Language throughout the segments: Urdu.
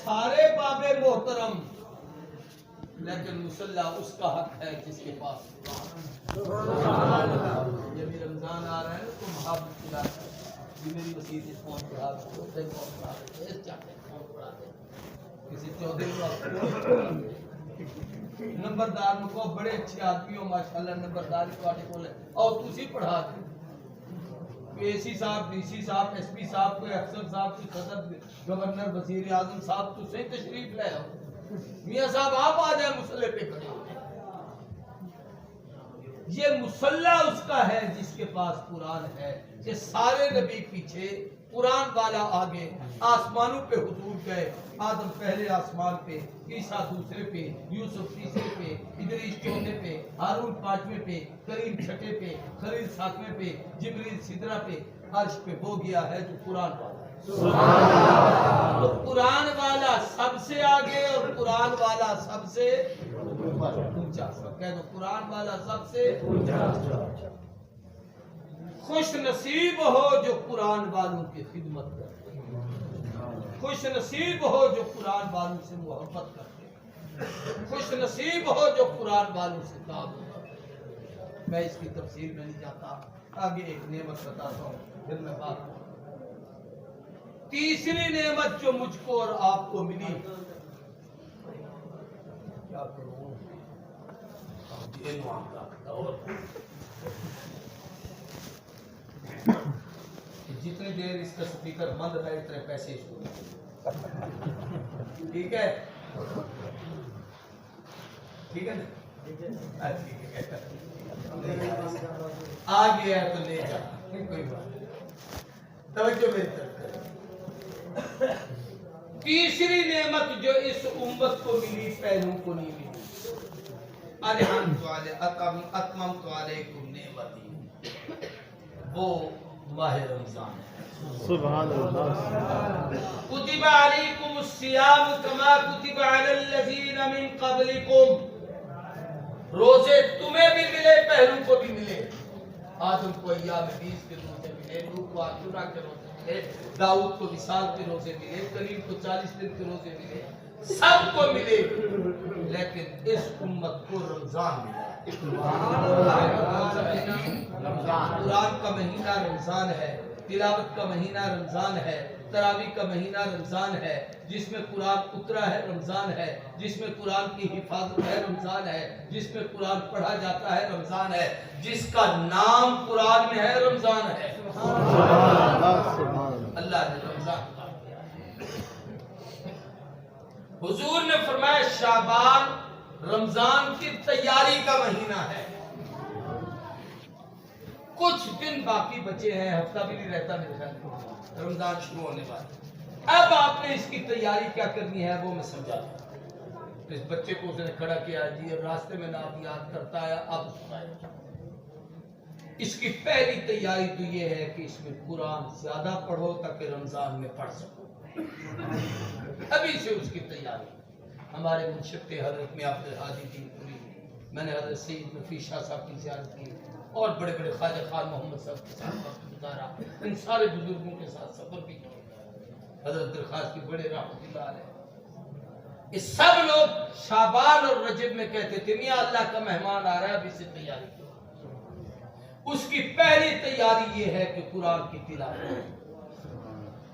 سارے باب محترم، لیکن مصلی اس کا حق ہے جس کے پاس یہ بھی رمضان آ رہا ہے نا تو محبت کھلا یہ میری وسیع فون پڑھا دے کسی چودھری کو نمبردار کو بڑے اچھے آدمی ہو ماشاءاللہ نمبرداری کو اور تسی پڑھا دے اے سی صاحب ڈی سی صاحب ایس پی صاحب کوئی افسر صاحب کوئی صدر گورنر وزیر اعظم صاحب تو سے تشریف لے آؤ میاں صاحب آپ آ جائیں مصلی پہ کھڑے ہو یہ مصلی اس کا ہے جس کے پاس قرآن ہے کہ سارے نبی پیچھے قرآن والا آگے آسمانوں پہ حضور گئے آدم پہلے آسمان پہ عیسیٰ دوسرے پہ یوسف تیسرے پہ ادریس چوتھے پہ ہارون پانچویں پہ کریم چھٹے پہ خلیل ساتویں پہ جبریل سدرہ پہ عرش پہ وہ گیا ہے جو قرآن والا ہے تو قرآن والا سب سے آگے اور قرآن والا سب سے اونچا کہہ دو قرآن والا سب سے خوش نصیب ہو جو قرآن والوں کی خدمت کرتے خوش نصیب ہو جو قرآن والوں سے محبت کرتے خوش نصیب ہو جو قرآن والوں سے تعلق کرتے میں اس کی تفصیل میں نہیں جاتا آگے ایک نعمت بتاتا ہوں پھر میں بات کروں تیسری نعمت جو مجھ کو اور آپ کو ملی کیا کروں جتنی دیر اس کا سپیکر بند رہے اتنے پیسے اس کو ٹھیک ہے ٹھیک ہے نا آ گیا تو لے جا کوئی بات توجہ میری طرف تیسری نعمت جو اس امت کو ملی پہلوں کو نہیں ملی اتممت علیکم نعمتی وہ ماہ رمضان ہے سبحان اللہ کتب علیکم الصیام کما کتب علی الذین من قبلکم روزے تمہیں بھی ملے پہلوں کو بھی ملے آدم کو ایام 20 کے روزے ملے نوح کو عاشورہ کے روزے ملے داؤد کو وصال کے روزے ملے کلیم کو 40 دن کے روزے ملے سب کو ملے لیکن اس امت کو رمضان ملا قرآن کا مہینہ رمضان ہے تلاوت کا مہینہ رمضان ہے تراویح کا مہینہ رمضان ہے جس میں قرآن اترا ہے رمضان ہے جس میں قرآن کی حفاظت ہے رمضان ہے جس میں قرآن پڑھا جاتا ہے رمضان ہے جس کا نام قرآن میں ہے رمضان ہے اللہ نے رمضان حضور نے فرمایا شعبان رمضان کی تیاری کا مہینہ ہے کچھ دن باقی بچے ہیں ہفتہ بھی نہیں رہتا میرے خیال رمضان شروع ہونے والا اب آپ نے اس کی تیاری کیا کرنی ہے وہ میں سمجھا اس بچے کو اس نے کھڑا کیا جی راستے میں نہ یاد کرتا ہے اب اس کی پہلی تیاری تو یہ ہے کہ اس میں قرآن زیادہ پڑھو تاکہ رمضان میں پڑھ سکو ابھی سے اس کی تیاری ہمارے منشق حضرت میں عبدالحادی دین پوری میں نے حضرت سید نفیس شاہ صاحب کی زیارت کی اور بڑے بڑے خواجہ خان محمد صاحب کے ساتھ وقت گزارا ان سارے بزرگوں کے ساتھ سفر بھی کیا حضرت درخواست کی بڑے رحمت اللہ علیہ یہ سب لوگ شعبان اور رجب میں کہتے تھے میاں اللہ کا مہمان آ رہا ہے اب اس سے تیاری کرو اس کی پہلی تیاری یہ ہے کہ قرآن کی تلاوت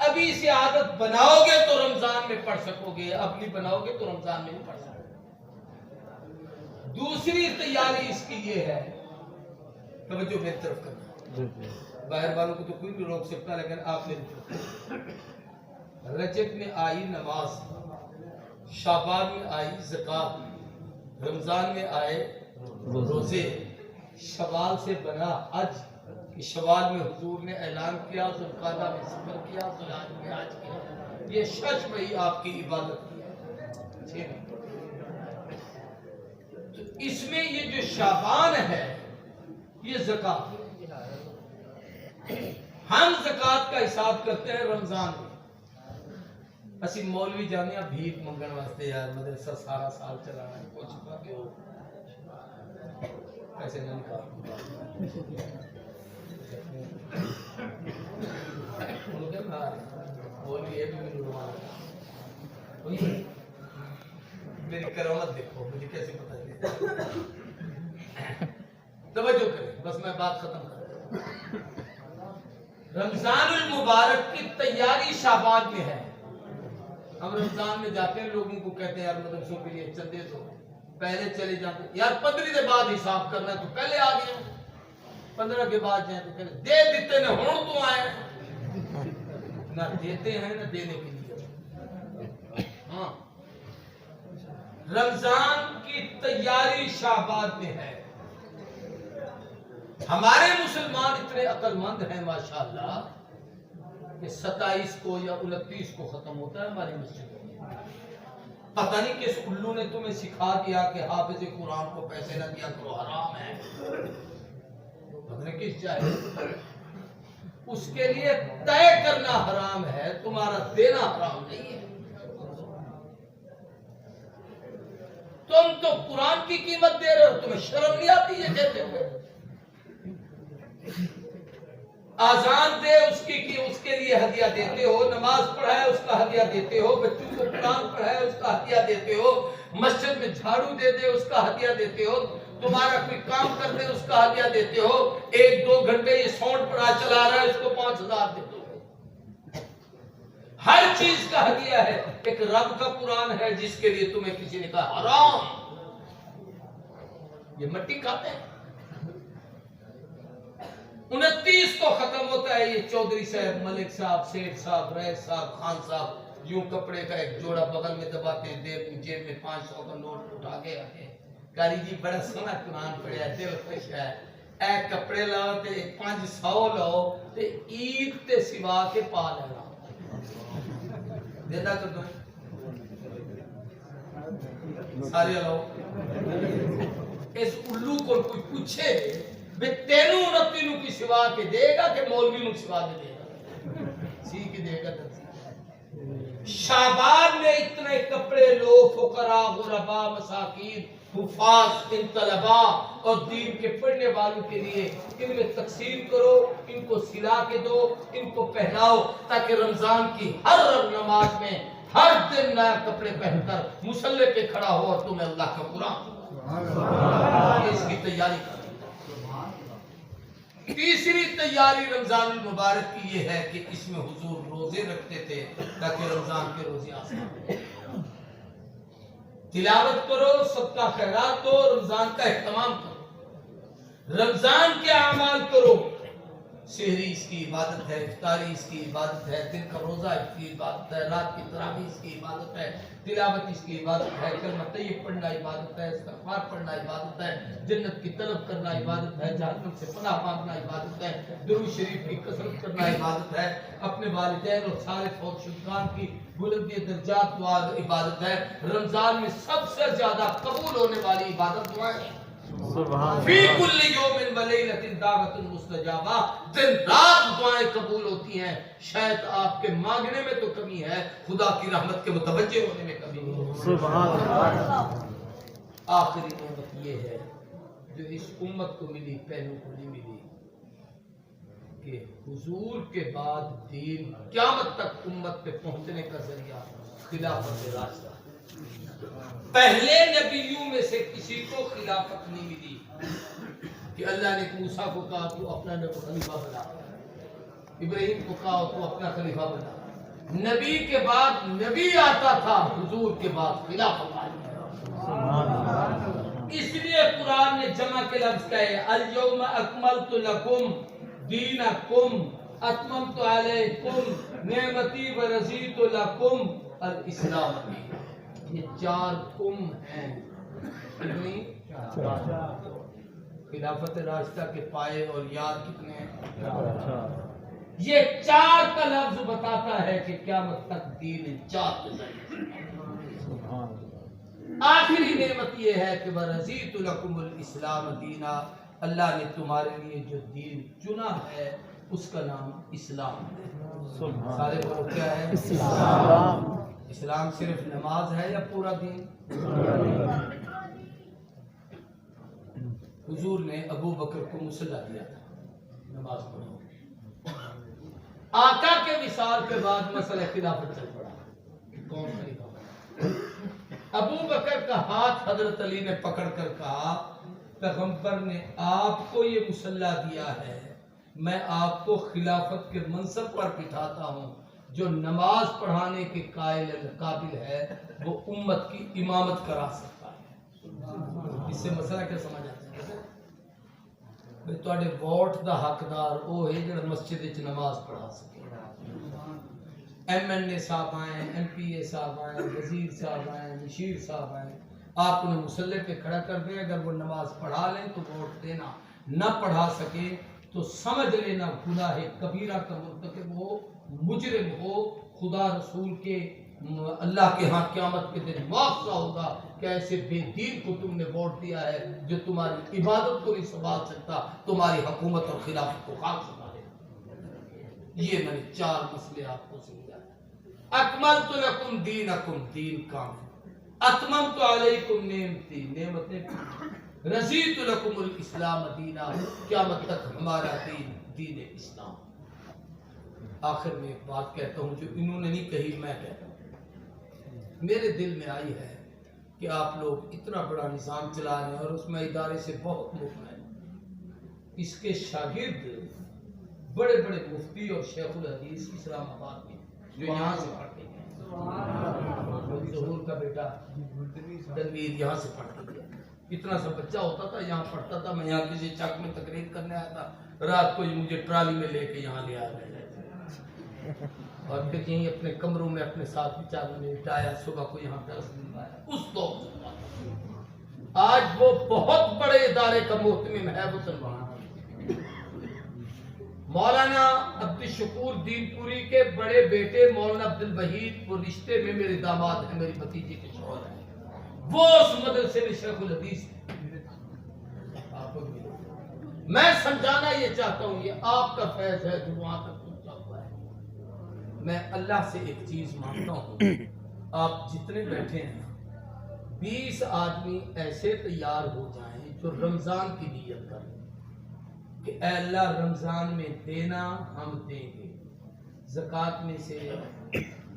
ابھی سے عادت بناؤ گے تو رمضان میں پڑھ سکو گے اب نہیں بناؤ گے تو رمضان میں نہیں پڑھ سکو گے دوسری تیاری اس کی یہ ہے توجہ میری طرف کرنا باہر والوں کو تو کوئی بھی روک سکتا لیکن آپ میری طرف رجب میں آئی نماز شعبان میں آئی زکات رمضان میں آئے روزے شوال سے بنا حج کہ شوال میں حضور نے اعلان کیا ذوالقعدہ میں سفر کیا ذوالحج میں حج کیا یہ شش میں ہی آپ کی عبادت کی ہے تو اس میں یہ جو شعبان ہے یہ زکات ہم زکات کا حساب کرتے ہیں رمضان میں اسی مولوی جانے بھیک منگن واسطے یار مدرسہ سارا سال چلانا ہے کچھ باقی ہو پیسے نہ نکال مولوی یہ بھی میری کرامت دیکھو، مجھے کیسے پتہ چلے. توجہ کریں، بس میں بات ختم کر. رمضان المبارک کی تیاری شعبان میں ہے. ہم رمضان میں جاتے ہیں، لوگوں کو کہتے ہیں یار مدرسوں کے لیے چندے دو، پہلے چلے جاتے ہیں یار 15 کے بعد حساب کرنا ہے تو پہلے آ گئے، 15 کے بعد جائیں تو پہلے دے دیتے نہ ہون تو آئے، نہ دیتے ہیں نہ دینے کے لیے. ہاں رمضان کی تیاری شعبان میں ہے. ہمارے مسلمان اتنے عقل مند ہیں ماشاءاللہ کہ 27 کو یا 29 کو ختم ہوتا ہے ہماری مسجد میں. پتہ نہیں کس الو نے تمہیں سکھا دیا کہ حافظ قرآن کو پیسے نہ دیا کرو، حرام ہے. پتہ نہیں کس چاہے، اس کے لیے طے کرنا حرام ہے، تمہارا دینا حرام نہیں ہے. تم تو قرآن کی قیمت دے رہے ہو، تمہیں شرم نہیں آتی یہ کہتے ہوئے؟ آزان دے اس کے لیے ہدیہ دیتے ہو، نماز پڑھائے اس کا ہدیہ دیتے ہو، بچوں کو قرآن پڑھائے اس کا ہدیہ دیتے ہو، مسجد میں جھاڑو دے دے اس کا ہدیہ دیتے ہو، تمہارا کوئی کام کر دے اس کا ہدیہ دیتے ہو. 1-2 گھنٹے یہ سونٹ پڑا چلا رہا ہے اس کو 5000 دیتے ہو. ہر چیز کا ہدیہ ہے. ایک رب کا قرآن ہے جس کے لیے تمہیں کسی نے کہا حرام، یہ مٹی کھاتے ہیں. 29 کو ختم ہوتا ہے. یہ چودھری صاحب، ملک صاحب، سیٹھ صاحب، رئیس صاحب، خان صاحب یوں کپڑے کا ایک جوڑا بغل میں دباتے ہیں، جیب میں 500 کا نوٹ اٹھا کے آتے ہیں. کاری جی بڑا سونا قرآن پڑھیا، دل خوش ہے، اے کپڑے لاؤ تے 500 لاؤ تے عید تے سوا کے پا لینا. دیتا کر دو سارے لاؤ. اس الو کو کوئی پوچھے بے تینوں 29 نو کی سوا کے دے گا کہ مولوی نو سوا کے دے گا؟ سی کے دے گا. شعبان میں اتنے کپڑے لو، فقراء، غرباء، مساکین، حفاظ، ان طلباء اور دین کے پڑھنے والوں کے لیے ان میں تقسیم کرو، ان کو سلا کے دو، ان کو پہناؤ، تاکہ رمضان کی ہر نماز میں ہر دن نیا کپڑے پہن کر مصلی پہ کھڑا ہو اور تمہیں اللہ کا قرآن. اس کی تیاری کرو. تیسری تیاری رمضان المبارک کی یہ ہے کہ اس میں حضور روزے رکھتے تھے تاکہ رمضان کے روزے آسان ہو. تلاوت کرو، صدقہ خیرات دو، رمضان کا اہتمام کرو، رمضان کے اعمال کرو. سحری اس کی عبادت ہے، افطاری اس کی عبادت ہے، دن کا روزہ اس کی عبادت ہے، رات کی تراویح اس کی عبادت ہے، تلاوت اس کی عبادت ہے، کلمہ طیب پڑھنا عبادت ہے، استغفار پڑھنا عبادت ہے، جنت کی طلب کرنا عبادت ہے، جہنم سے پناہ مانگنا عبادت ہے، درود شریف کی کثرت کرنا عبادت ہے، اپنے والدین اور سارے فوت شدگان کی بلندی درجات دعا عبادت ہے. رمضان میں سب سے زیادہ قبول ہونے والی عبادت دعائیں ہیں. فی کل یوم و لیلۃ دعوۃ مستجابہ، دن رات دعائیں قبول ہوتی ہیں. شاید آپ کے مانگنے میں تو کمی ہے، خدا کی رحمت کے متوجہ ہونے میں کمی نہیں. سبحان اللہ. آخری نعمت یہ ہے جو اس امت کو ملی، پہلو کو نہیں ملی، کہ حضور کے بعد دین قیامت تک امت پہ پہنچنے کا ذریعہ خلافت راشدہ. پہلے نبیوں میں سے کسی کو خلافت نہیں ملی کہ اللہ نے موسیٰ کو کہا تو اپنا خلیفہ بنا، ابراہیم کو کہا تو اپنا خلیفہ بنا. نبی کے بعد نبی آتا تھا، حضور کے بعد خلافت آئی. اس لیے قرآن نے جمع کے لفظ کہے الیوم اکملت لکم دینکم اتممت علیکم نعمتی ورضیت لکم الاسلام. یہ 4 کم ہیں. خلافت راشدہ کے پائے اور یاد کتنے ہیں؟ یہ 4 کا لفظ بتاتا ہے کہ قیامت تک دین 4 کے ذریعے. آخری نعمت یہ ہے کہ ورضیت لکم الاسلام دینا، اللہ نے تمہارے لیے جو دین چنا ہے اس کا نام اسلام ہے. سارے بولو کیا ہے؟ اسلام. اسلام صرف نماز ہے یا پورا دین؟ حضور نے ابو بکر کو مصلی دیا تھا، نماز پڑھو. آقا کے وصال کے بعد مسئلہ خلافت چل پڑا کہ کون خلیفہ بنا. ابو بکر کا ہاتھ حضرت علی نے پکڑ کر کہا پیغمبر نے آپ کو یہ مسلح دیا ہے، میں آپ کو خلافت کے منصب پر بٹھاتا ہوں، جو نماز پڑھانے کے قابل ہے وہ امت کی امامت کرا سکتا ہے۔ اس سے مسئلہ کیا سمجھ آتا ہے؟ بھئی تواڈے ووٹ دا حقدار وہ ہے جڑا مسجد وچ نماز پڑھا سکے۔ MNA صاحب آئیں، MPA صاحب آئیں، وزیر صاحب آئیں، مشیر صاحب آئیں، آپ انہیں مسلح پہ کھڑا کر دیں، اگر وہ نماز پڑھا لیں تو ووٹ دینا، نہ پڑھا سکے تو سمجھ لینا گناہ کبیرہ کا مرتکب ہو، مجرم ہو، خدا رسول کے اللہ کے ہاں قیامت کے دن معاوضہ ہوگا کہ ایسے بے دین کو تم نے ووٹ دیا ہے جو تمہاری عبادت کو نہیں سنبھال سکتا، تمہاری حکومت اور خلافت کو خاک سنبھالے۔ یہ میں نے 4 مسئلے آپ کو سمجھایا۔ اکملت لکم دینکم، دین کامل، اتممت علیکم نعمتی، نعمتیں، رضیت لکم الاسلام دینا، قیامت تک ہمارا دین دین اسلام۔ آخر میں ایک بات کہتا ہوں جو انہوں نے نہیں کہی، میں کہتا ہوں، میرے دل میں آئی ہے کہ آپ لوگ اتنا بڑا نظام چلا رہے ہیں اور اس میں ادارے سے بہت مطمئن، اس کے شاگرد بڑے بڑے مفتی اور شیخ الحدیث اسلام آباد میں جو یہاں سے پڑھتے ہیں، ظہور کا بیٹا تنویر یہاں سے پڑھتے گیا، اتنا سا بچہ ہوتا تھا یہاں پڑھتا تھا، میں یہاں کسی چک میں تقریر کرنے آیا تھا، رات کو مجھے ٹرالی میں لے کے یہاں لے آیا اور پھر یہیں اپنے کمروں میں اپنے ساتھ بچاروں نے بٹھایا، صبح کو یہاں درس دلوایا۔ اس دور سے آج وہ بہت بڑے ادارے کا محتمم ہے مسلمان۔ مولانا عبدالشکور دین پوری کے بڑے بیٹے مولانا عبدالوحید وہ رشتے میں میرے داماد ہیں، میری بھتیجی کے شوہر ہیں، وہ اس مدرسے میں شیخ الحدیث ہیں۔ میں سمجھانا یہ چاہتا ہوں، یہ آپ کا فیض ہے جو وہاں تک پہنچا ہوا ہے۔ میں اللہ سے ایک چیز مانگتا ہوں، آپ جتنے بیٹھے ہیں 20 آدمی ایسے تیار ہو جائیں جو رمضان کی نیت کریں کہ اے اللہ رمضان میں دینا ہم دیں گے، زکوٰۃ میں سے،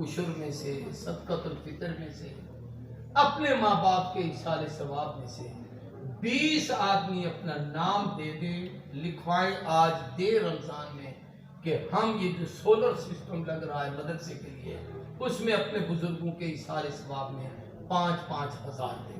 عشر میں سے، صدقۃ الفطر میں سے، اپنے ماں باپ کے ایصال ثواب میں سے 20 آدمی اپنا نام دے دیں، لکھوائیں آج دے رمضان میں کہ ہم یہ جو سولر سسٹم لگ رہا ہے مدرسے کے لیے، اس میں اپنے بزرگوں کے ایصال ثواب میں 5,000 دیں۔